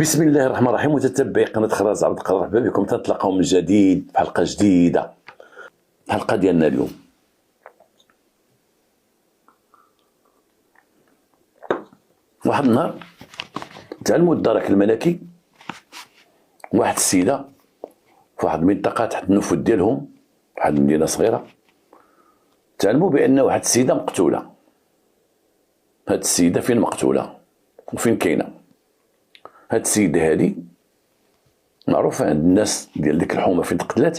بسم الله الرحمن الرحيم. متتبعي قناة خراز عبد القادر، مرحبا بكم. تنتلاقاو من جديد في حلقة جديدة. الحلقة ديالنا اليوم واحد النهار تعلموا الدرك الملكي واحد السيدة في واحد المنطقة تحت النفوذ ديالهم، واحد المدينة صغيرة. تعلموا بأن واحد السيدة مقتولة. هاد السيدة فين مقتولة وفين كاينة؟ هاد السيدة هادي معروفة عند الناس ديال ديك الحومة فين تقتلات.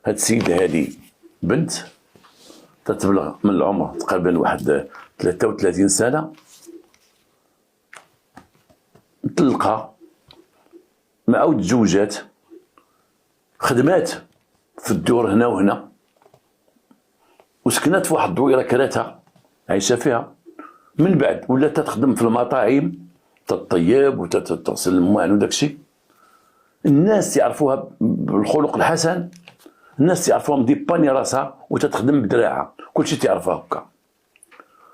هاد السيدة هادي بنت تتبلغ من العمر تقريبا واحد 33 سنة، مطلقة، ما عاود تزوجات، خدمات في الدور هنا وهنا، وسكنات في واحد الدويرة كراتها عايشة فيها. من بعد ولات تخدم في المطاعم، تطيب وتغسل المواعن وداكشي. الناس يعرفوها بالخلق الحسن، الناس يعرفوها مديباني راسها وتتخدم بدراعها، كلشي تعرفها هكا،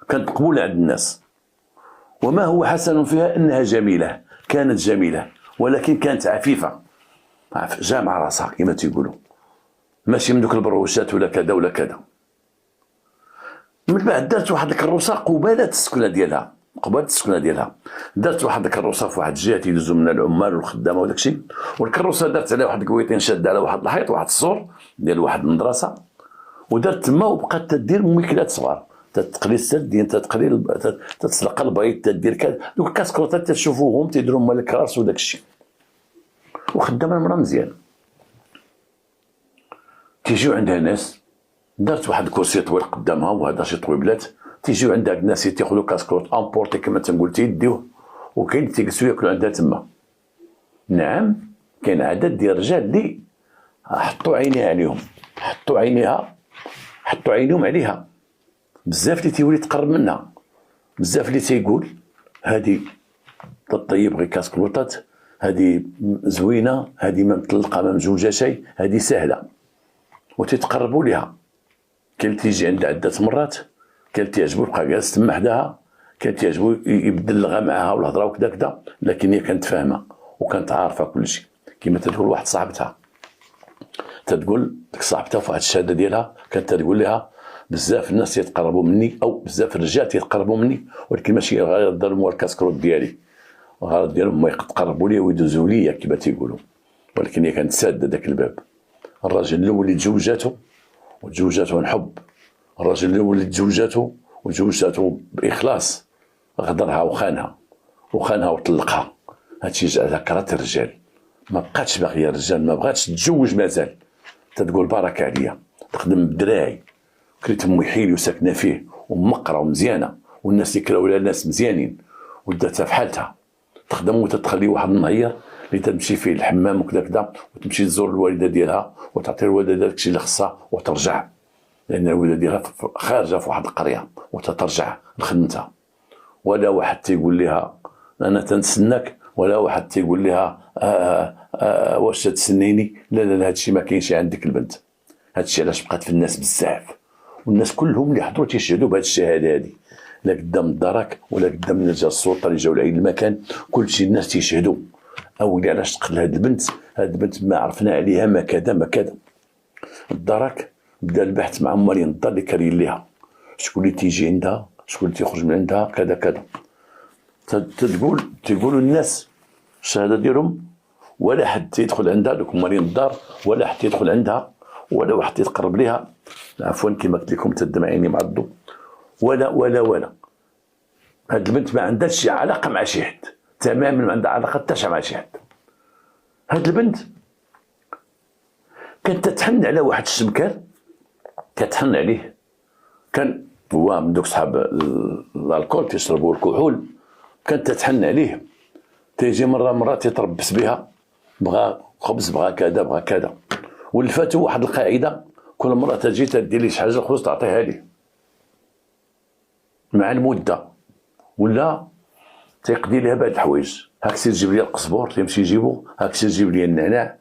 كانت مقبولة عند الناس. وما هو حسن فيها انها جميلة، كانت جميلة ولكن كانت عفيفة، جامعة راسها كما تيقولوا، ماشي من دوك البروشات ولا كذا ولا كذا. من بعد دارت واحد الكروسه قبالة السكنه ديالها، دارت واحد الكروسه في واحد الجهه تيدوزو منها العمال والخدامه وداكشي. والكروسه دارت عليها واحد الكويطين شاده على واحد الحيط، واحد السور ديال واحد المدرسه، ودارت تما وبقات تدير مكلات صغار، تتقلي السردين، تتسلق البيض، تدير كذا. دوك الكاسكروطات تشوفوهم تيديروا مال الكراس وداكشي، وخدامه المراه مزيان. تيجيو عندها ناس، دارت واحد الكرسي طويل قدامها وهذا شي طويبلات، تيجيو عندها الناس تياخذوا كاسكروط امبورتي كما تنقول تيديوه، وكاين تيجلسوا ياكلوا عندها تما. نعم، كاين عدد ديال الرجال اللي حطوا عينيها عليهم، حطوا عينيهم عليها بزاف، اللي تيولي تقرب منها بزاف، اللي تيقول هادي تطيب غير كاسكروطات، هادي زوينه، هادي ما مطلقه ما مزوجه شيء، هادي سهله، وتتقربوا ليها. كان تيجي عندها عدة مرات، كان تيعجبو يبقى جالس تما حداها، كان تيعجبو يبدل اللغة معاها والهضرة وكذا كذا، لكن هي كانت فاهمة وكانت عارفة كلشي. كما تقول واحد صاحبتها، تتقول ديك صاحبتها في واحد الشهادة ديالها، كانت تقول لها بزاف الناس يتقربوا مني، او بزاف الرجال يتقربوا مني، ولكن ماشي غير هو الكاسكروت ديالي، الغرض ديالهم ما يتقربوا لي ويدوزوا لي كما تيقولوا. ولكن هي كانت سادة داك الباب. الراجل الاول اللي تزوجاته عن حب، الراجل الاول اللي تزوجاته باخلاص، غدرها وخانها وطلقها. هادشي جعلها كرهت الرجال، ما بقاتش باغيه الرجال، ما بغاتش تتزوج مازال. تتقول بارك عليا، تخدم بدراعي، كريت امي حيلي وساكنه فيه ومقره ومزيانه، والناس يكراو لها ناس مزيانين، وداتها في حالتها تخدم وتتخلي واحد النهار اللي تمشي فيه الحمام وكذا كذا، وتمشي تزور الوالده ديالها وتعطي الوالده داكشي اللي خصها وترجع، لان الوالده ديالها خارجه في واحد القريه وتترجع لخدمتها. ولا واحد تيقول لها انا تنتسناك، ولا واحد تيقول لها واش تتسنيني، لا هادشي ما كاينش عندك البنت. هادشي علاش بقات في الناس بزاف، والناس كلهم اللي حضروا تيشهدوا بهاد الشهاده هادي، لا قدام الدرك ولا قدام رجال السلطه اللي جاو لعين المكان، كلشي الناس تيشهدوا. اولي علاش تقتل هاد البنت ما عرفنا عليها ما كذا. الدرك بدا البحث مع مريم الدار اللي كارين ليها، شكون اللي تيجي عندها، شكون اللي تيخرج من عندها كذا. تيقولوا الناس الشهاده ديالهم، ولا حد تيدخل عندها، دوك مريم الدار ولا حد يدخل عندها، ولا واحد يتقرب ليها، عفوا كما قلت لكم تدمع عيني مع الضو، ولا هاد البنت ما عندها شي علاقه مع شي حد تماما، ما عندها علاقه حتى مع شي حد. هاد البنت كانت تتحن على واحد الشمكان، كتحن عليه، كان هو من دوك صحاب الالكول تيشربوا الكحول، كانت تتحن عليه. تيجي مره تيتربص بها، بغى خبز، بغى كذا، ولفاتو واحد القاعده، كل مره تجي تدير لي شي حاجه الخبز تعطيها ليه. مع المده ولا تيقضي لها بعض الحوايج، هاك سير جيب لي القزبور، تيمشي يجيبو، هاك سير جيب لي النعناع،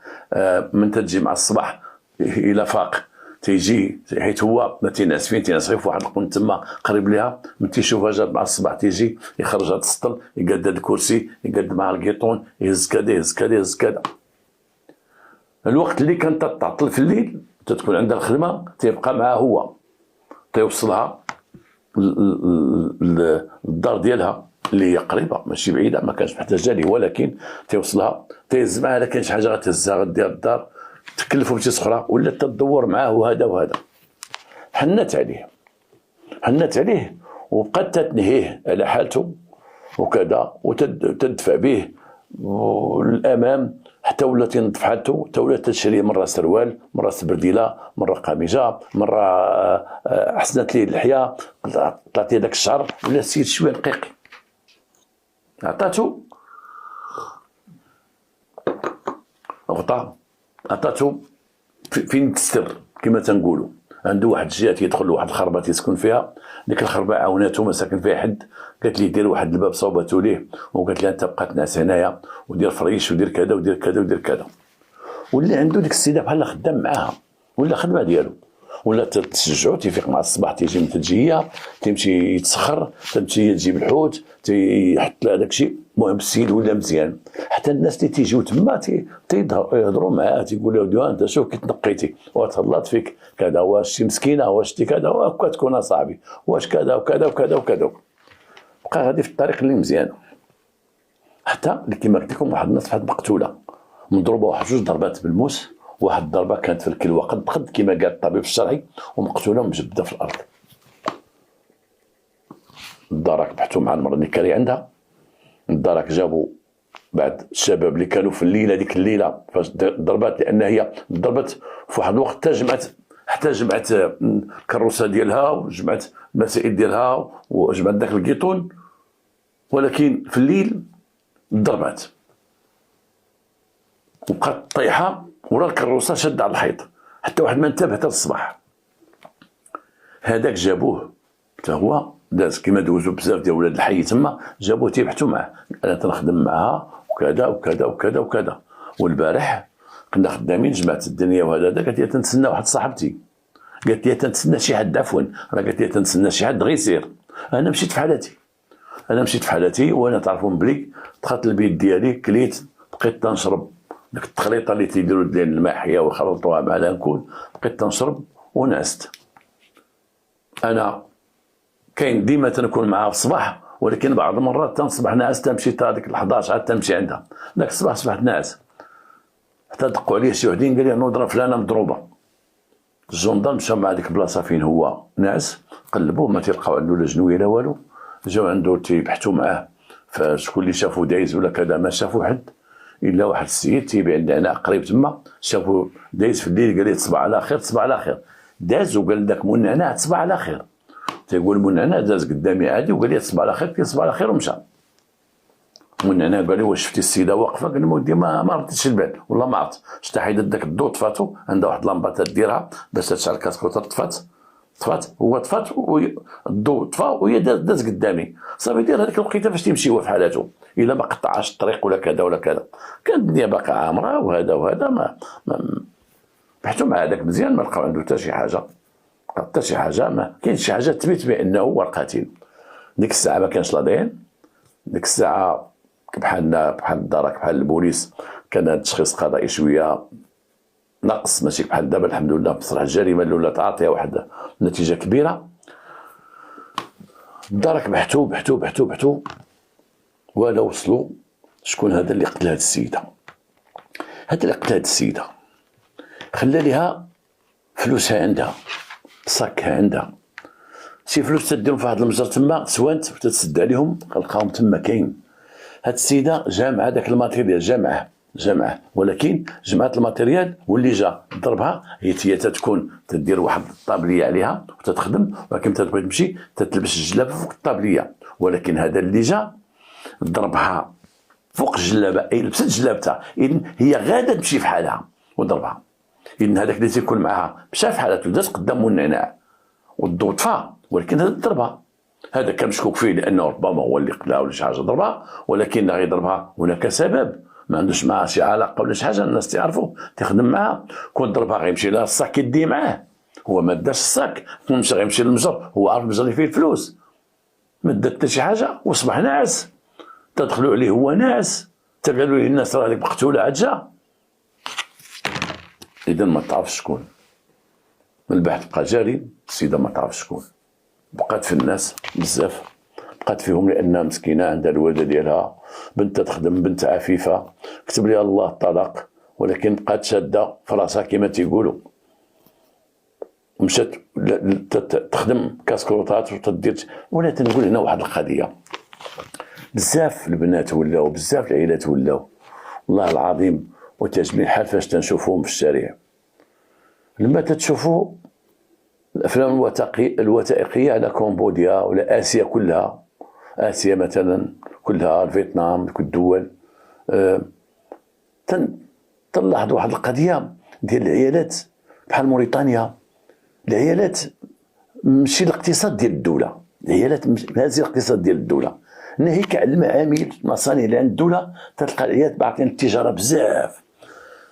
من تجي مع الصباح الى فاق تيجي حيت هو ما تينعس فين، تينعس غير في واحد القن تما قريب ليها، من تيشوفها جات مع الصباح تيجي يخرج هذا السطل، يقاد هذا الكرسي، يقاد مع الكيطون، يهز كذا يهز كذا يهز كذا. الوقت اللي كانت تعطل في الليل تتكون عندها الخدمه تيبقى معاه هو، تيوصلها للدار ديالها اللي هي قريبه ماشي بعيده، ما كانش محتاجه ليه، ولكن تيوصلها تيهز معاه، الا كاين شي حاجه غتهزها غدير الدار، تكلفوا بشي صخره ولا تدور معاه وهذا وهذا. حنت عليه وبقات تتنهيه على حالته وكذا، وتدفع به للامام حتى ولا تنظف حالته، حتى ولا تشري مره سروال، مره سبرديله، مره قميجه، مره احسنت ليه اللحيه، طلعت ليه داك الشعر، ولا السيد شويه رقيق. عطاتو غطا، عطاتو فين تستر كما تنقولوا. عنده واحد الجهه تيدخل لواحد الخربه تيسكن فيها، ديك الخربه عاوناتو ما ساكن فيها حد، قالت ليه دير واحد الباب صوباتو ليه، وقالت ليه انت بقى تنعس هنايا ودير فريش ودير كذا ودير كذا ودير كذا. واللي عنده ديك السيده بحال خدام معاها ولا خدمه ديالو، ولا تشجعو تيفيق مع الصباح تيجي من التجيه، تيمشي يتسخر، تمشي تجيب الحوت، تيحط له داك الشيء. المهم السيد ولا مزيان، حتى الناس اللي تيجيو تما تيهضروا معاه، تيقول له انت شوف كي تنقيتي وتهلط فيك كذا، واش شي مسكينه، واش شتي كذا، وهكا تكون اصاحبي، واش كذا وكذا وكذا وكذا. بقى غادي في الطريق اللي مزيان، حتى اللي كيما قلت لكم واحد الناس فحال مقتوله مضروبه واحد جوج ضربات بالموس، واحد الضربه كانت في الكلوه قد كما قال الطبيب الشرعي، ومقتوله مجبده في الارض. الدارك بحثوا مع المرض اللي كان عندها، الدارك جابوا بعد الشباب اللي كانوا في الليله ديك الليله فاش ضربات، لان هي ضربت في واحد الوقت حتى جمعت الكروسه ديالها وجمعت المسائل ديالها وجمعت داك الكيطون، ولكن في الليل ضربات وبقات طايحه ورا الكروسه شاده على الحيط، حتى واحد ما انتبه حتى الصباح. هذاك جابوه حتى هو داز كيما دوزو بزاف ديال ولاد الحي تما، جابوه تيبحثوا معاه، انا تنخدم معاها وكذا وكذا وكذا وكذا. والبارح كنا خدامين جمعت الدنيا وهذا، قالت لي تنتسنى واحد صاحبتي، قالت لي تنتسنى شي حد، عفوا راه قالت لي تنتسنى شي حد غير يسير. انا مشيت في حالتي، وانا تعرفون بلي دخلت البيت ديالي كليت، بقيت تنشرب ديك التخليطه اللي تيديروا ديال الماحيه ويخلطوها مع الانكول، بقيت تنشرب ونعست. انا كاين ديما تنكون معها في الصباح، ولكن بعض المرات تنصبح ناعس، تمشي حتى هذيك 11 عاد تمشي عندها، ذاك الصباح صبحت ناعس، حتى دقوا عليه شي وحدين قال لي نوض فلانه مضروبه. الجندار مشى مع ديك البلاصه فين هو ناعس، قلبوه ما تلقاو عنده لا جنويه لا والو، جاو عنده تيبحثوا معاه، فشكون اللي شافو دايز ولا كذا، ما شافوا حد الا واحد السيد تيبيع النعناع قريب تما، شافو دايز في الليل قال لي تصبح على خير تصبح على خير، داز وقال داك مول النعناع تصبح على خير، تيقول مول النعناع داز قدامي عادي وقال لي تصبح على خير، تصبح على خير ومشى. مول النعناع قال لي واش شفتي السيده واقفه؟ قال لي ودي ما رديتش البال والله ما عرفت، شتا حيدت داك الضو طفاتو، عندها واحد لامبات تديرها باش تشعل كاسكوطه، طفات هو طفات الضو طفا وهي داز قدامي، صافي دير هذيك الوقيته فاش تيمشي هو في حالته، الا ما قطعش الطريق ولا كذا ولا كذا، كانت الدنيا باقا عامره وهذا ما بحثوا مع هذاك مزيان، ما لقاو عنده حتى شي حاجه، ما كاينش شي حاجه تثبت بانه هو القاتل. ديك الساعه ما كانش لاضيين، ديك الساعه بحال الدرك بحال البوليس كان هذا التشخيص قضائي شويه نقص، ماشي بحال دابا الحمد لله بصراحه الجريمه الاولى تعطيها واحد نتيجه كبيره. الدرك بحثوا ولا وصلوا شكون هذا اللي قتل هذه السيده. خلى لها فلوسها عندها، صكها عندها، شي فلوس تديهم في واحد المجر تما سوانت وتتسد عليهم، لقاهم تما كاين. هاد السيده جامعه داك الماتيريال، جامعه ولكن جمعت الماتيريال، واللي جا ضربها هي تتكون تدير واحد الطابليه عليها وتتخدم، ولكن تبغي تمشي تتلبس الجلابه فوق الطابليه، ولكن هذا اللي جا ضربها فوق الجلابه، اي لبست جلابتها، اذن هي غاده تمشي في حالها وضربها. اذن هذاك اللي تيكون معاها مشى في حالته، داز قدامه النعناع والضو طفى، ولكن هذا ضربها، هذا كان مشكوك فيه لانه ربما هو اللي قتلها ولا شي حاجه ضربها، ولكن غير ضربها هناك سبب ما عندوش معاه شي علاقه ولا شي حاجه، الناس تعرفوا تخدم معاه، كون ضربها غيمشي لها الصاك يدي معاه هو ما داش الصاك، مشى غيمشي للمجر، هو عارف المجر اللي فيه الفلوس، ما دا حتى شي حاجه وصبح ناعس، تدخلوا عليه هو ناعس، تقالوا ليه الناس راه هذيك مقتوله عاد جا. اذا ما تعرفش شكون، البحث بقى جاري، السيده ما تعرفش شكون، بقات في الناس بزاف، بقات فيهم لانها مسكينه عندها الوالده ديالها، بنتها تخدم، بنت عفيفه، كتب لها الله الطلاق، ولكن بقات شاده في راسها كما تيقولوا، مشات تخدم كاسكروطات وتدير. ولا تنقول هنا واحد القضيه، بزاف البنات ولاو، بزاف العائلات ولاو والله العظيم، وتعجبني الحال فاش تنشوفوهم في الشارع. لما تتشوفوا الافلام الوثائقيه على كمبوديا ولا اسيا كلها، اسيا مثلا كلها، فيتنام، كل الدول، تنلاحظوا واحد القضيه ديال العيالات بحال موريتانيا. العيالات ماشي الاقتصاد ديال الدوله، العيالات هذه الاقتصاد ديال الدوله، ناهيك على المعامل المصانع اللي عند الدوله، تلقى العيالات باقيين التجاره بزاف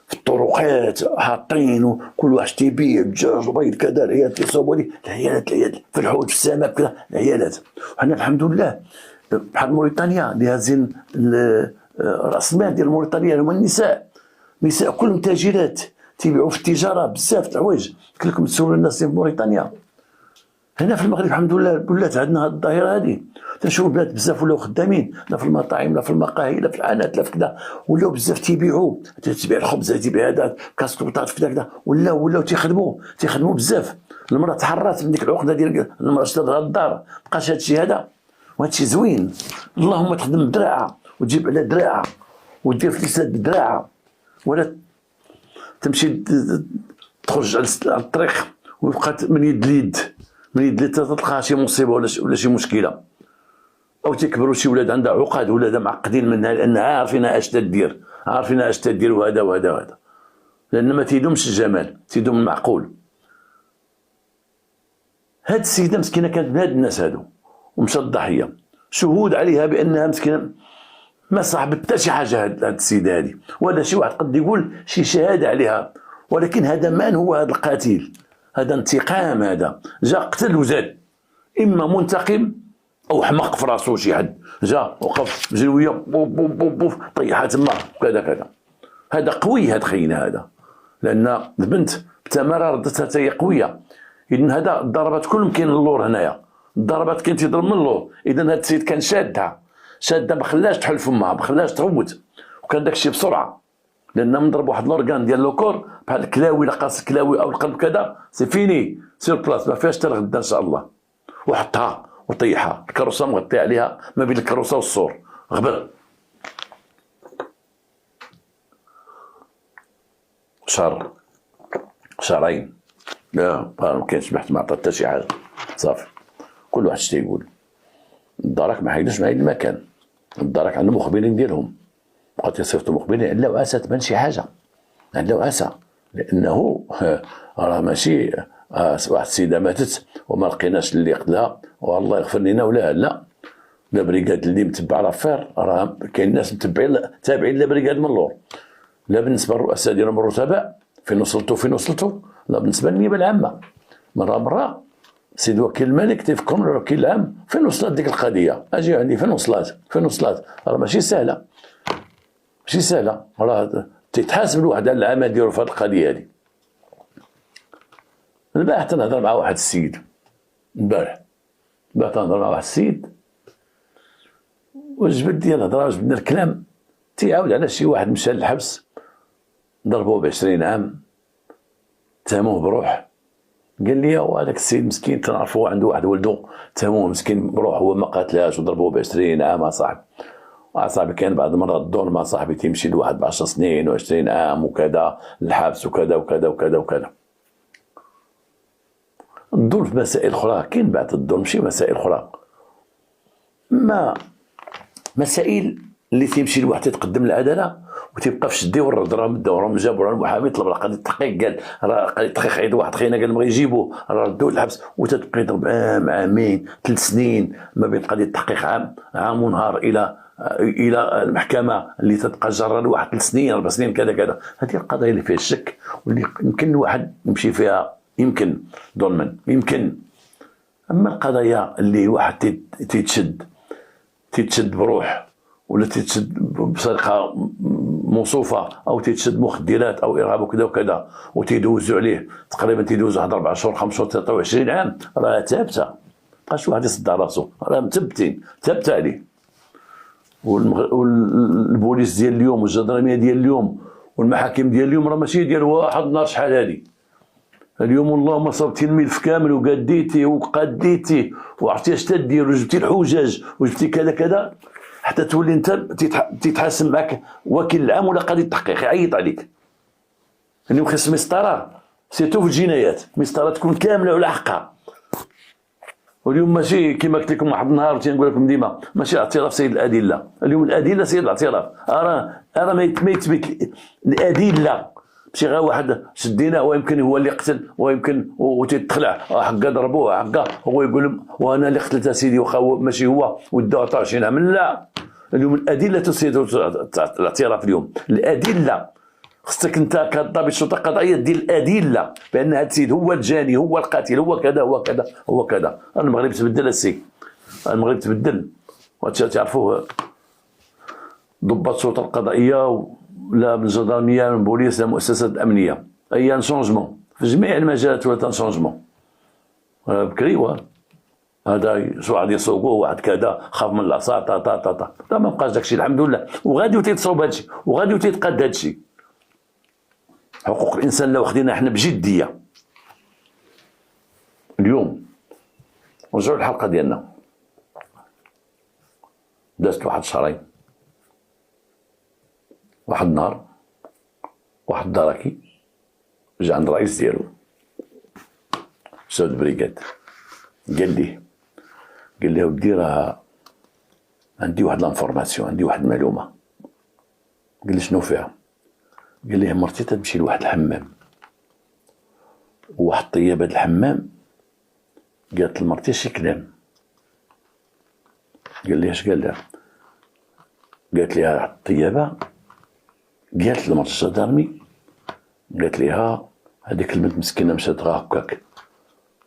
في الطرقات حاطين، وكل واحد تيبيع دجاج وبيض كذا، العيالات تيصوبوا لي العيالات في الحوت في السمك كذا العيالات. وحنا الحمد لله بحال موريتانيا اللي هازين راس المال ديال موريتانيا هما النساء كلهم تاجرات تيبيعوا في التجاره بزاف د الحوايج. قلت لكم تسولوا الناس في موريتانيا. هنا في المغرب الحمد لله ولات عندنا هذه الظاهره هذه، تنشوف البنات بزاف ولاو خدامين، لا في المطاعم لا في المقاهي لا في الحانات لا في كذا، ولاو بزاف تيبيعوا، تبيع الخبز، تبيع هذا كاسكروطات في كذا ولاو تيخدموا بزاف. المراه تحرات من ديك العقده ديال المراه شادها الدار، بقاش هذا الشيء هذا، وهذا الشيء زوين. اللهم تخدم بدراعه وتجيب على دراعه ودير فلوسات بدراعه، ولا تمشي تخرج على الطريق وبقات من يد ليد تلقى شي مصيبه ولا شي مشكله، او تكبروا شي ولاد عندها عقد، ولاد معقدين منها لانها عارفين اش تدير، وهذا لان ما تيدومش الجمال، تيدوم المعقول. هاد السيده مسكينه كانت من هاد الناس هادو، ومشات الضحيه، شهود عليها بانها مسكينه ما صاحبت حتى شي حاجه هاد السيده هادي، ولا شي واحد قد يقول شي شهاده عليها، ولكن هذا من هو هذا القاتل؟ هذا انتقام، هذا جا قتل وزاد، اما منتقم او حمق في راسو شي حد جا وقف بجلويه بوف بوف بوف بوف طيحها تما كذا. هذا قوي هذا خينا هذا، لان البنت بتماره ردتها حتى هي قويه. اذا هذا الضربات كلهم كاين اللور هنايا، الضربات كاين تيضرب من اللور. اذا هذا السيد كان شادها ما خلاش تحل فمها، ما خلاش تغوت، وكان داك الشيء بسرعه، لان من ضرب واحد لورغان ديال لوكور بحال الكلاوي، لا قاص الكلاوي او القلب كذا، سي فيني سير بلاص، ما فيهاش حتى الغدا ان شاء الله. وحطها وطيحها، الكروسه مغطي عليها ما بين الكروسه والسور، غبر شهرين لا ما كاينش بحث، ما عطات حتى شي حاجه، صافي. كل واحد شتي يقول الدرك ما حيدوش معايا المكان، الدرك عندهم مخبرين ديالهم، بقات يصيفطوا مخبرين، لا واسا تبان شي حاجه، لا واسا، لانه راه ماشي واحد السيده ماتت وما لقيناش اللي قتلها والله يغفر لنا، ولا لا بريغاد اللي متبع لافير، راه كاين ناس تابعين لا بريغاد من اللور، لا بالنسبه للرؤساء ديالهم الرتباء فين وصلتوا، لا بالنسبه للنيابه العامه. مره سيد وكيل الملك تيفكرون الوكيل العام فين وصلت ديك القضيه، اجي عندي فين وصلت، راه ماشي سهله، راه تيتحاسب الواحد على العمل ديالو في هذه القضيه هذه. البارح تنهضر مع واحد السيد، وجبد ديال الهضره وجبدنا الكلام، تيعاود على شي واحد مشى للحبس، ضربوه ب20 عام، تهموه بروح. قال لي وهذاك السيد مسكين تنعرفوه عنده واحد ولدو تهموه مسكين بروح، هو ما قاتلهاش وضربوه ب20 عام. صاحبي كان بعض المرات الدور مع صاحبي تيمشي لواحد ب10 سنين و20 عام وكذا الحبس وكذا. الظلم في مسائل اخرى، كاين بعض الظلم ماشي مسائل اخرى، ما مسائل اللي تيمشي لواحد تتقدم العداله وتيبقى في شدي ورد، راه مداو جابوا راه المحامي طلب راه قضيه التحقيق، قال راه قضيه التحقيق عيط واحد خينا قال بغا يجيبوه، راه ردوه للحبس، وتتبقى يضرب عامين 3 سنين ما بين قضيه التحقيق عام ونهار الى المحكمه اللي تتبقى جاره لواحد 3 سنين 4 سنين كذا. هذه القضايا اللي فيها الشك واللي يمكن الواحد يمشي فيها يمكن ظلما يمكن. اما القضايا اللي واحد تيتشد بروح، ولا تيتشد بسرقه موصوفه، او تيتشد مخدرات او ارهاب وكذا وكذا، وتيدوزوا عليه تقريبا تيدوزوا واحد 4 شهور 5 شهور 23 عام، راه ثابته. مابقاش واحد يصدع راسو، راه مثبتين ثابته عليه. والبوليس ديال اليوم والجدرميه ديال اليوم والمحاكم ديال اليوم راه ماشي ديال واحد نهار شحال هادي. اليوم اللهم صوبتي الملف كامل وقديتي وقديتي وعرفتي اش تدير وجبتي الحجاج وجبتي كذا كذا، حتى تولي انت تيتحاسب معك وكيل العام ولا قاضي التحقيق يعيط عليك. اليوم خص مسطره سيتو في الجنايات، مسطره تكون كامله وعلى حقها. واليوم ماشي كما قلت لكم واحد النهار تنقول لكم ديما، ماشي اعتراف سيد الادله، اليوم الادله سيد الاعتراف. راه ما يثبت الادله، ماشي غير واحد شديناه ويمكن هو اللي قتل ويمكن وتيتخلع حقا ضربوه حقا هو يقول وانا اللي قتلت سيدي واخا ماشي هو ودوه 24 عام. لا، اليوم الادله تسيد الاعتراف. اليوم الادله خصك انت كضابط الشرطه القضائيه دير الادله بان هذا السيد هو الجاني هو القاتل هو كذا هو كذا هو كذا. المغرب تبدل السي، المغرب تبدل. وتعرفوه ضباط السلطه القضائيه لا من الجدرميه من البوليس لا المؤسسات الامنيه، اي شونجمون في جميع المجالات ولا شونجمون بكري. هذا شو واحد يسوقوه واحد كذا خاف من العصا تا تا تا تا، لا ما بقاش داكشي الحمد لله. وغادي تيتصوب هادشي وغادي تيتقاد هادشي. حقوق الانسان لو خدينا احنا بجديه. اليوم نرجعوا للحلقه ديالنا، دازت واحد شهرين، واحد النهار واحد الدراكي جا عند الرئيس ديالو سود بريغاد، قال ليه ودي راه عندي واحد لانفورماسيون، عندي واحد المعلومه. قال لي شنو فيها؟ قال ليه مرتي تمشي لواحد الحمام، وواحد طيابه الحمام قالت لمرتي شي كلام. قال لي اش قال لها؟ قالت لها الطيابه قالت لمرت الجدرمي، قالت لها هذيك البنت مسكينه مشات غا هكاك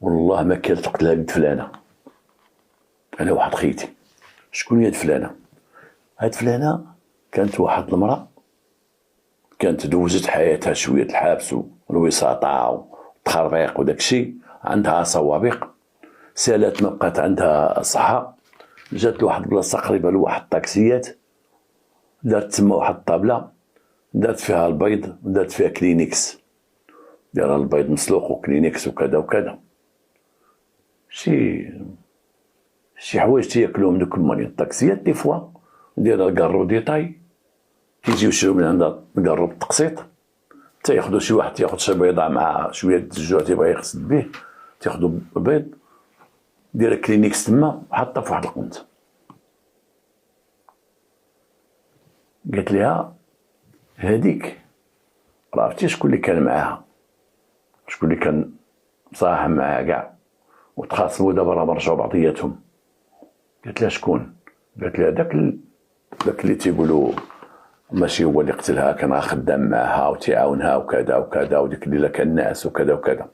والله ما كانت تقتلها بنت فلانه. انا واحد خيتي شكون هي هاد فلانه؟ هاد فلانه كانت واحد المراه كانت دوزت حياتها شويه الحبس والوساطه والتخربيق وداكشي، عندها سوابق، سالات ما بقات عندها صحه، جات لواحد البلاصه قريبه لواحد الطاكسيات، دارت تما واحد الطابله دارت فيها البيض ودارت فيها كلينيكس، دايره البيض مسلوق وكلينيكس وكذا وكذا، شي حوايج تياكلوهم دوك المالين الطاكسيات دي فوا، دايره الكارو ديتاي تيجيو يشريو من عندها الكارو بالتقسيط، تياخدو شي واحد تياخد شي بيضه مع شويه الجوع تيبغي يغسل به، تياخدو البيض دايره كلينيكس تما وحاطه في واحد القنت. قالت لها هذيك راه عرفتي شكون اللي كان معاها، شكون اللي كان صاحب معاها كاع وتخاصموا دابا راه مرجعوا بعضياتهم. قالت لها شكون؟ قالت لها داك اللي تيقولوا ماشي هو اللي قتلها، كان خدام معها وتعاونها وكذا وكذا، وديك الليله كان ناعس وكذا وكذا.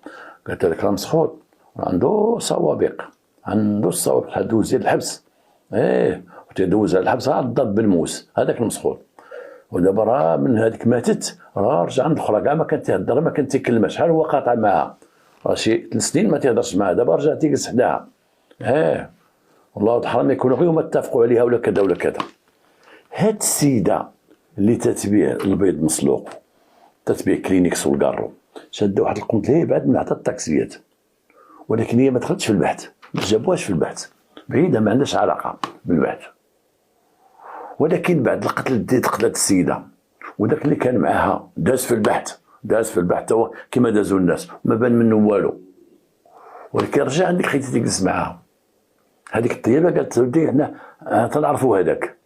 قالت لها داك راه مسخوط عنده سوابق، عنده السوابق حدوز ديال الحبس، وتيدوز على الحبس عاد ضرب بالموس هذاك المسخوط. ودابا راه من هذيك ماتت راه رجع عند الاخرى كاع ما كان تيهضر ما كان تيكلمها، شحال هو قاطع معاها، راه شي 3 سنين ما تيهضرش معاها، دابا رجع تيجلس حداها. والله الحرام يكونوا غير هما اتفقوا عليها ولا كذا ولا كذا. هاد السيده اللي تتبيع البيض مسلوق تتبيع كلينيكس والكارو شاده واحد القنت ليه بعد من عطا الطاكسيات، ولكن هي ما دخلتش في البحث، ما جابوهاش في البحث، بعيده ما عندهاش علاقه بالبحث. ولكن بعد القتل ديال قتلت السيده وداك اللي كان معاها داز في البحث هو كما دازوا الناس ما بان منه والو. ولكن رجع عندك خيتي تجلس معاها، هذيك الطيبه قالت ودي حنا تنعرفوا هذاك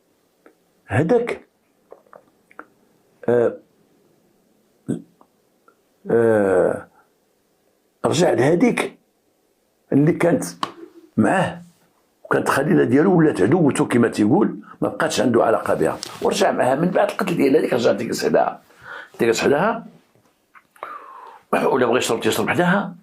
رجع لهذيك اللي كانت معاه وكانت خليله ديالو ولات عدوته كما تيقول، ما بقاتش عنده علاقه بها، ورجع معها من بعد القتل ديال هذيك، رجع تيجلس حداها ولا بغى يشرب تيشرب حداها،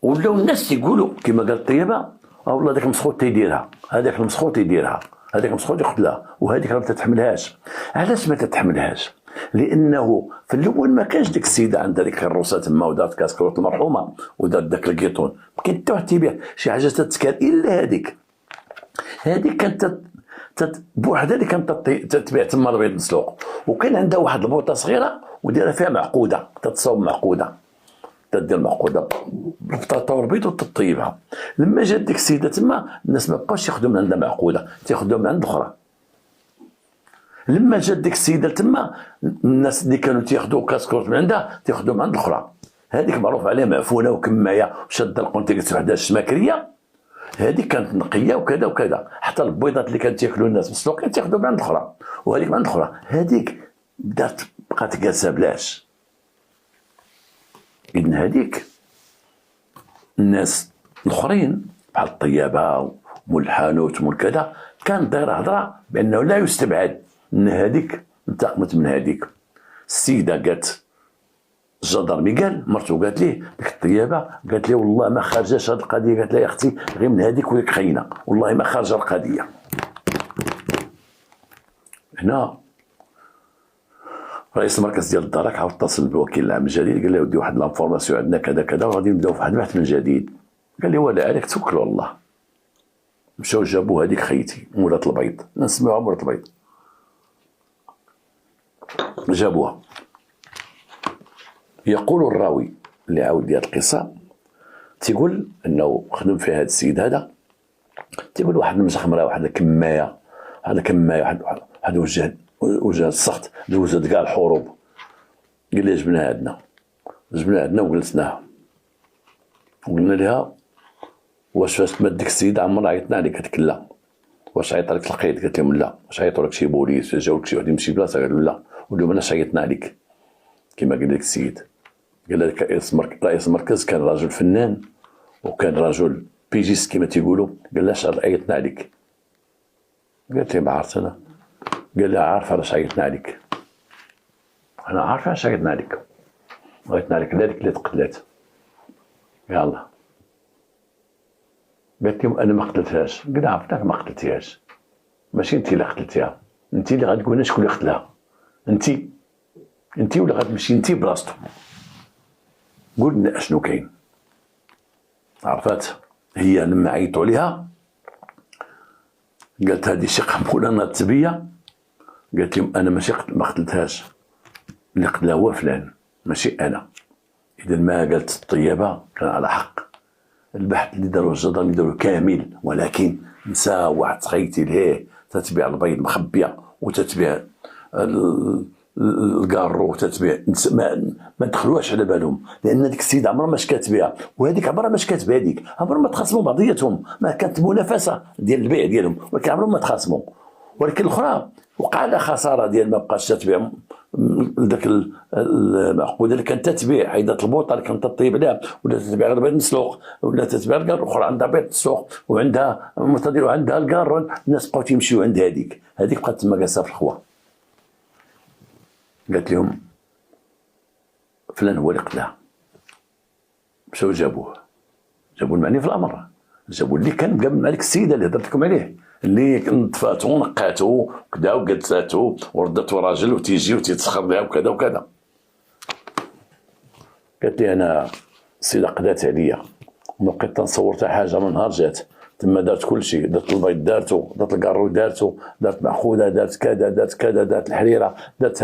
ولاو الناس تيقولوا كما قال الطيبه والله داك المسخوط تيديرها، هذاك المسخوط يديرها، هذاك المسخوط يقتلها، وهذيك راه ما تتحملهاش. علاش ما تتحملهاش؟ لانه في الاول ما كانش ديك السيده عندها ديك الكروسه تما ودارت كاسكروت المرحومه ودارت داك الكيطون، ما كاين حتى واحد تيبيع شي حاجه تتكال الا هذيك. هذيك كانت بوحدها اللي كانت تتبيع تما البيض مسلوق، وكان عندها واحد البوطه صغيره وديرها فيها معقوده، تتصاوب معقوده، تدير معقوده بالبطاطا والبيض وتطيبها. لما جات ديك السيده تما الناس ما بقاوش ياخذوا من عندها معقوده، تاخذوا من عند اخرى. لما جات ديك السيده تما الناس اللي كانوا تاخذوا كاسكروت من عندها تاخذوا من عند الاخرى. هذيك معروف عليها معفونه وكمايه وشاده القنت وحده الشماكريه، هذيك كانت نقيه وكذا وكذا. حتى البيضات اللي كانت تاكلوا الناس مسلوقين تاخذوا من عند الاخرى، وهذيك من عند الاخرى. هذيك بقات جالسه بلاش. إذن هذيك الناس الاخرين بحال الطيابه ومول الحانوت ومول كذا كان داير هضره بانه لا يستبعد ان هذيك انتقمت من هذيك. السيده قالت الجندرمي قال مرتو قالت ليه ديك الطيابه قالت ليه والله ما خارجاش هذه القضيه، قالت لها يا اختي غير من هذيك وليك خاينه والله ما خارجه القضيه. هنا رئيس المركز ديال الدرك عاود اتصل بالوكيل العام الجديد قال له ودي واحد لانفورماسيون عندنا كذا كذا وغادي نبداو في واحد البحث من جديد. قال لي ولا عليك توكلوا على الله. مشاو جابوا هذيك خيتي مولة البيض، نسميوها مولة البيض، جابوها. يقول الراوي اللي عاود ديال القصه تيقول انه خدم فيها هذا السيد هذا، تيقول واحد المزخمره واحد الكمايه واحد وجه السخط دوزت كاع الحروب. قال لي جبناها عندنا وجلسناها وقلنا لها واش فاش تمد ديك السيد عمر عيطنا عليك؟ قالت لك لا. واش عيط عليك القيد؟ قالت لهم لا. واش عيطوا لك شي بوليس جاوك شي واحد من شي بلاصه؟ قالوا لا. قول ماناش عيطنا عليك كما قال لك السيد. قال لك رئيس المركز كان رجل فنان وكان رجل بيجيست كما تيقولوا، قال لاش عيطنا عليك؟ قالت لي ما عرفت انا. قال لها عارف علاش عيطنا عليك؟ انا عارف علاش عيطنا عليك. عيطنا عليك لذلك اللي تقتلات. يلا قالت لهم انا ما قتلتهاش. قال عرفتك ما قتلتيهاش، ماشي انت اللي قتلتيها، انت اللي غتقول لنا شكون اللي قتلها. انت ولا غتمشي انت بلاصتو قول لنا اشنو كاين. عرفات هي لما عيطوا عليها قالت هذه شي قنبله التبيه. قالت لهم انا ماشي ما قتلتهاش، اللي قتلها هو فلان ماشي انا. اذا ما قالت الطيبه كان على حق. البحث اللي داروا الجدران داروا كامل، ولكن نسى واحد خيتي لهيه تتبيع البيض مخبيه وتتبيع الكارو وتتبيع ما دخلوهاش على بالهم، لان ديك السيده عمرها ما كاتبها وهذيك عمرها ما كاتبه هذيك، عمرهم ما تخاصموا بعضياتهم، ما كانت منافسه ديال البيع ديالهم ولكن عمرهم ما تخاصموا. ولكن الاخرى وقع لها خساره ديال ما بقاش تتبيع ذاك المعقوده اللي كانت تتبيع حيدات البوطه اللي كانت تطيب عليها، ولا تتبيع البيض مسلوق، ولا تتبيع الكار الاخرى عندها بيض مسلوق وعندها مرتدل وعندها الكار. الناس بقاو تيمشيو عند هذيك بقات تما جالسه في الخوا. قالت لهم فلان هو اللي قتلها. مشاو جابوه المعني في الامر، جابوا اللي كان قبل مع ديك السيده اللي هضرت لكم عليه، اللي نطفاتو ونقاتو وكذا وجلساتو ورداتو راجل وتيجي وتيتسخر بها وكذا وكذا. قالت لي انا السيده قدات عليا وما بقيت تنصور حتى حاجه من نهار جات تما دارت كل شيء، دارت البيض دارتو، دارت الكارو دارتو، دارت معقوده، دارت كذا دارت كذا، دارت الحريره، دارت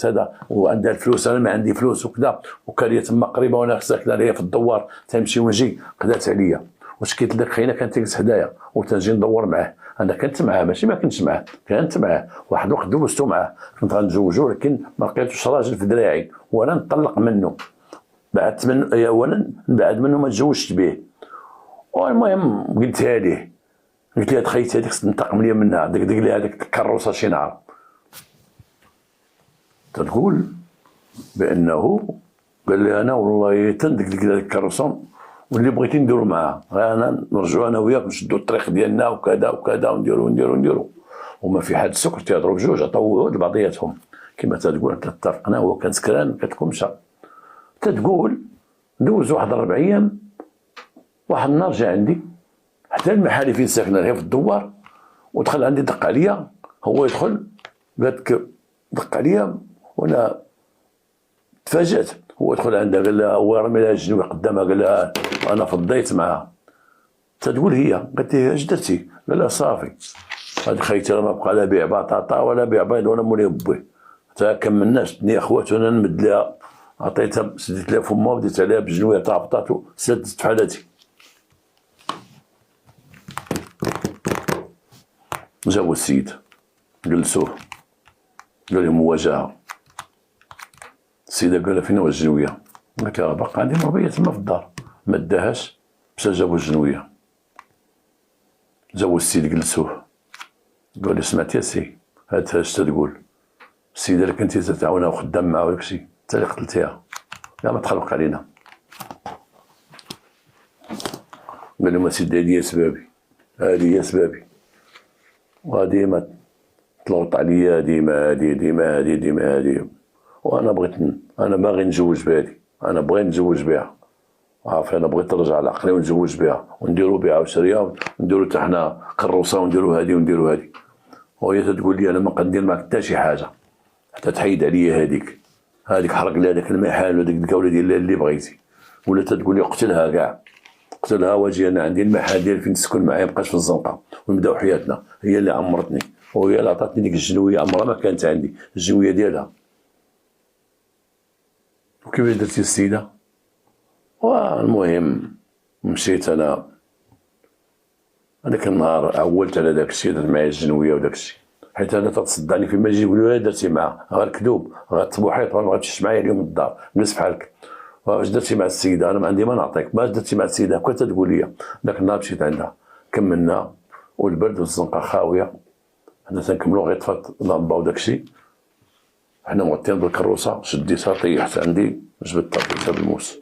هذا وعندها الفلوس، انا ما عندي فلوس وكذا، وكان هي تما قريبه وانا ساكنه ليا في الدوار تنمشي ونجي. قدات عليا واش كيت لك خينا كانت تجلس حدايا وتنجي ندور معاه. انا كنت معاه ماشي ما كنتش معاه، كنت معاه واحد الوقت دوزتو معاه، كنت غنتزوجو ولكن ما لقيتوش راجل في دراعي وانا نطلق منه، بعدت منه اولا نبعد منه ما تزوجت به. المهم قلتها ليه، قلت لها تخيلت هذيك تنتقم لي منها، دق لي هذيك الكروسه شي نهار. تقول بانه قال لي انا والله تندق هذيك الكروسه واللي بغيتي نديرو معاه انا نرجعو انا وياك نشدو الطريق ديالنا وكذا وكذا ونديرو وما في حد السكر تيهضروا بجوج عطاو وعود لبعضياتهم كما تقول. اتفقنا وهو كان سكران كتكون مشى. تتقول دوز واحد 4 ايام واحد النهار جا عندي حتى المحل فين ساكنه هي في الدوار، ودخل عندي دق عليا، هو يدخل قالك دق عليا وانا تفاجأت. هو يدخل عندها قال لها، هو رمي لها الجنوي قدامها قال لها انا فضيت معاها. تتقول هي، قالت لي اش درتي؟ قال لها صافي هذه خيتي راه ما بقى لا بيع بطاطا ولا بيع بيض ولا مولي بويه، حتى كملناش ني اخواتنا نمد لها، عطيتها سديت لها فمها وديت عليها بجنويه تاع بطاطو سدت في حالتي. جاو السيد جلسوه قال لهم مواجهه. السيده قال لها فين هو الجنويه؟ قال لك باقا عندي مربيه تما في الدار، ما داهاش مشى جابوا الجنويه. جاو السيد جلسوه قال له سمعتي السي هاد اش تقول؟ السيده اللي كنتي تتعاونها وخدام معاه وداك الشيء انت اللي قتلتيها، لا ما تخلق علينا. قال لهم السيدة هادي هي سبابي، هادي هي سبابي، وهادي ما تلوط عليا ديما هادي، وانا بغيت انا باغي نتزوج بهادي، انا بغيت نتزوج بها، عارف انا بغيت نرجع لعقلي ونتزوج بها ونديرو بها عشريه ونديرو حتى حنا كروسه ونديرو هادي ونديرو هادي. وهي تتقول لي انا ما قندير معاك حتى شي حاجه حتى تحيد عليا هذيك حرق لها داك المحل وديك الكاوله ديال اللي بغيتي، ولا تتقول لي قتلها كاع، قتلها واجي انا عندي المحل ديالي فين تسكن معايا مابقاش في الزنقه ونبداو حياتنا. هي اللي عمرتني وهي اللي عطاتني ديك الجنويه، عمرها ما كانت عندي الجنويه ديالها. وكيفاش درتي السيده؟ والمهم مشيت انا هذاك النهار عولت على داك الشيء، درت معايا الجنويه وداك الشيء، حيت انا تتصدعني فيما يجي يقولوا لي درتي معاه غير كذوب غير تبوحيط ما غاتمشيش معايا اليوم للدار جلس بحالك. واش درتي مع السيده؟ انا ما عندي ما نعطيك. ما درتي مع السيده؟ كنت تقول لي. ذاك النهار مشيت عندها كملنا والبرد والزنقه خاويه، حنا تنكملوا غير طفات لامبا وداك الشيء، حنا موطين بالكروسه شديتها طيحت عندي جبدتها طيحتها بالموس،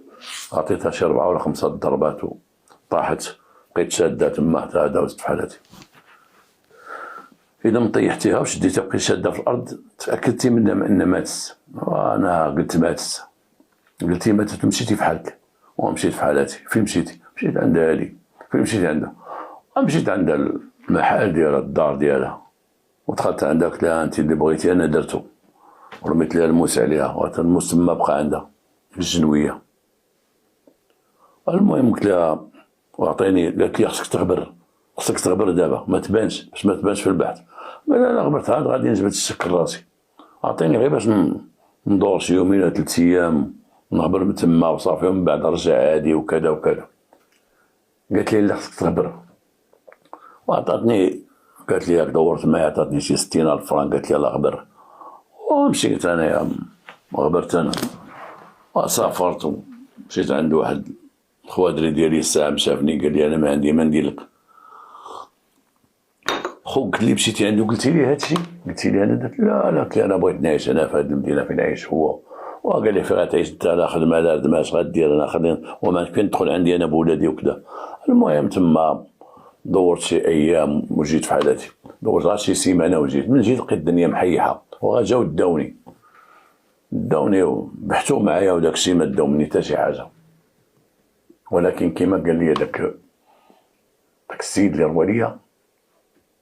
عطيتها شي 4 ولا 5 ضربات وطاحت، بقيت شاده تما حتى دازت في حالتي. اذا ما طيحتيها وشديتها بقيت شاده في الارض تاكدتي منها ان ماتت. وانا قلت ماتت، قلتي ماتت ومشيتي في حالك. ومشيت في حالتي. فين مشيتي؟ مشيت عند هادي. فين مشيت عندها؟ مشيت عند المحل ديالها الدار ديالها، ودخلت عندها قلت لها انت اللي بغيتي انا درتو، ورميت لها الموس عليها وحتى الموس تما بقى عندها في الجنويه. المهم قلت لها واعطيني، قالت لي خصك تغبر دابا ما تبانش باش ما تبانش في البحث. قال لا غبرت عاد غادي نجبد الشك لراسي، اعطيني غير باش ندور شي يومين ولا 3 ايام نهبر من تما وصافي ومن بعد نرجع عادي وكذا وكذا. قالت لي لا خصك تغبر، وعطاتني قالت لي دورت معايا عطاتني شي 60,000 فرانك، قالت لي يلاه غبر. ومشيت انايا غبرت انا وسافرت ومشيت عند واحد الخوادري ديالي الساعه شافني قال لي انا ما عندي ما ندير لك. خو قلت لي مشيتي عنده قلتي لي هادشي؟ قلتي لي انا درت لا قلت لي انا بغيت نعيش انا في هذه المدينه فين عايش هو. وقال لي فين غتعيش انت؟ لا خدمه لا ردمه اش غدير؟ انا خليني وما فين تدخل عندي انا بولادي وكذا. المهم تما دورت شي ايام وجيت في حالتي، دورت غير شي سيمانه وجيت. من جيت لقيت الدنيا محيحه وجاو داوني وبحثوا معايا وداك الشيء ما داو مني حتى شي حاجه. ولكن كما قال لي داك السيد اللي روى ليا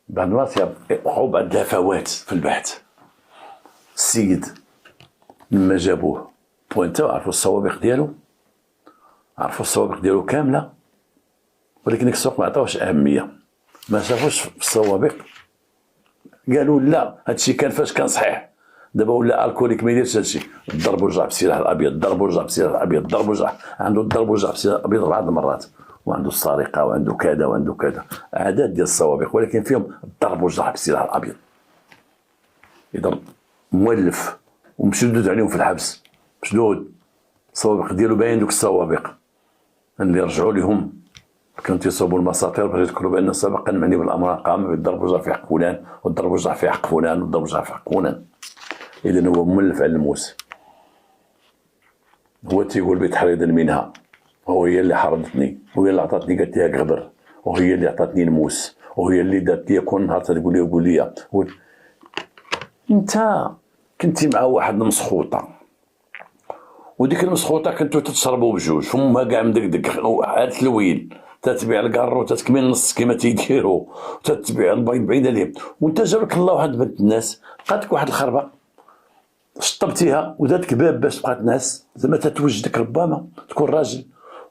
بعد ما وقعوا بعض الهفوات في البحث. السيد لما جابوه بوينتاو عرفوا السوابق ديالو كامله، ولكن ديك السوق ما عطاوش اهميه، ما شافوش في السوابق. قالوا لا هادشي كان فاش كان صحيح، دابا ولا الكوليك ما يديرش هادشي. ضرب ورجع بالسلاح الابيض، ضرب ورجع بالسلاح الابيض، ضرب ورجع، عنده الضرب ورجع بالسلاح الابيض 4 مرات، وعنده السرقه وعنده كذا وعنده كذا، عادات ديال السوابق، ولكن فيهم الضرب والجرح بالسلاح الابيض. اذا مولف ومشدود عليهم في الحبس، مشدود السوابق ديالو باين دوك السوابق اللي رجعوا لهم كانوا تيصوبوا المساطير باش يذكروا بان سابقا معني بالامر قام بالضرب والجرح في حق فلان والضرب والجرح في حق فلان والضرب والجرح في حق فلان. اذا هو مولف على الموس، هو تيقول بتحريض منها، وهي اللي حرضتني، وهي اللي عطاتني قالت لي غبر، وهي اللي عطاتني الموس، وهي اللي دارت لي كل نهار تقول لي قول لي انت كنتي مع واحد المسخوطه، وديك المسخوطه كنتو تتشربوا بجوج فمها كاع مدقدق عاد الويل تتبيع الكارو تتكمل نص كما تيديروا، وتتبيع البيض بعيد عليهم، وانت جابك الله واحد بنت الناس لقاتك واحد الخربه شطبتيها وداتك باب باش تبقى تنعس زعما تتوجدك ربما تكون راجل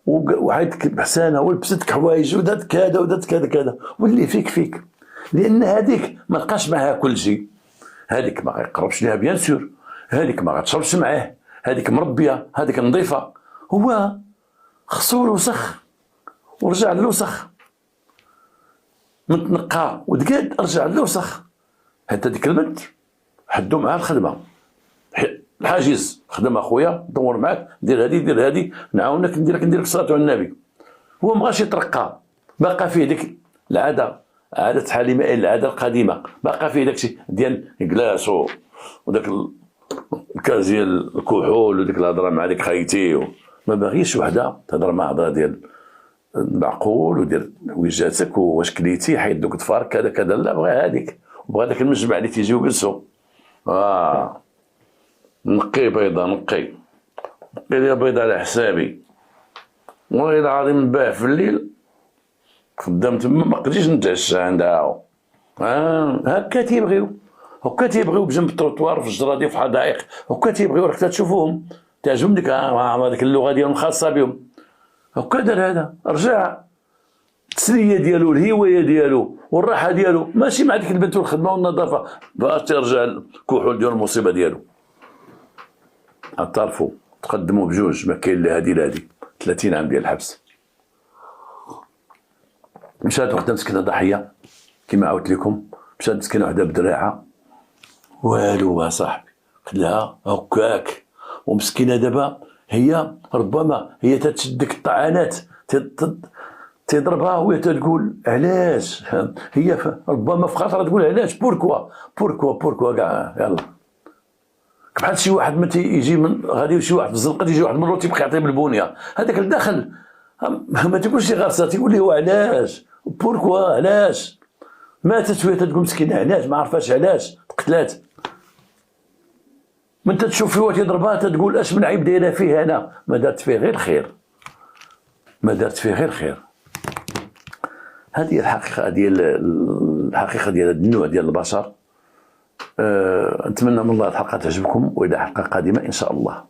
وعيطك بحسانه ولبستك حوايج ودات كذا ودات كذا كذا، واللي فيك لان هذيك ما لقاش معها كل شيء، هذيك ما غيقربش ليها بيان سور، هذيك ما غتشربش معاه، هذيك مربيه، هذيك نظيفه، هو خصو الوسخ ورجع للوسخ، متنقى وتقاد رجع للوسخ، حتى ديك البنت حدوا معها الخدمه، الحاجز خدم اخويا دور معاك دير هذه نعاونك ندير لك الصلاه على النبي، هو ما بغاش يترقى، باقا فيه ديك العاده، عاده حليمه العاده القديمه، باقا فيه داكشي ديال الكلاس وداك الكاس ديال الكحول وديك الهضره مع ديك خايتي، ما باغيش وحده تهضر مع هضره ديال معقول ودير وجاتك واش كليتي حيد دوك الضفار كذا كذا، لا بغى هذيك وبغى داك المجمع اللي تيجيو جلسوا نقي بيضه نقي لي بيضه على حسابي، والله العظيم نباع في الليل خدام تما ما قدرتش نتعشى عندها، هكا تيبغيو بجنب التروطوار في الجرادي في الحدائق، هكا تيبغيو راك تشوفوهم تعجبهم ديك هذيك اللغه ديالهم خاصه بهم، هكا دار هذا رجع التسليه ديالو الهوايه ديالو والراحه ديالو ماشي مع ديك البنت والخدمه والنظافه، باش ترجع الكحول ديال المصيبه ديالو، اعترفوا تقدموا بجوج ما كاين لا هادي لا هادي 30 عام ديال الحبس. مشات وحده مسكينه ضحيه كما عاودت لكم، مشات مسكينه وحده بدراعه والو صاحبي خدلها هكاك، ومسكينه دابا هي ربما هي تتشدك الطعنات تضربها وهي تقول علاش، هي ربما في خاطرها تقول علاش بوركوا كاع يلا بحال شي واحد ما تيجي من غادي شي واحد في الزنقه تيجي واحد من اللور تيبقى يعطيه بالبونيه، هذاك الداخل ما تيقولش غارسه تيقول له علاش بوركوا علاش ماتت وهي تقول مسكينه علاش ما عرفاش علاش تقتلات، من تشوف فيه تيضربها تقول اش من عيب دايره فيه انا، ما دارت فيه غير خير، ما دارت فيه غير خير. هذه الحقيقه ديال هذا النوع ديال البشر. نتمنى من الله الحلقه تعجبكم، والى حلقه قادمه ان شاء الله.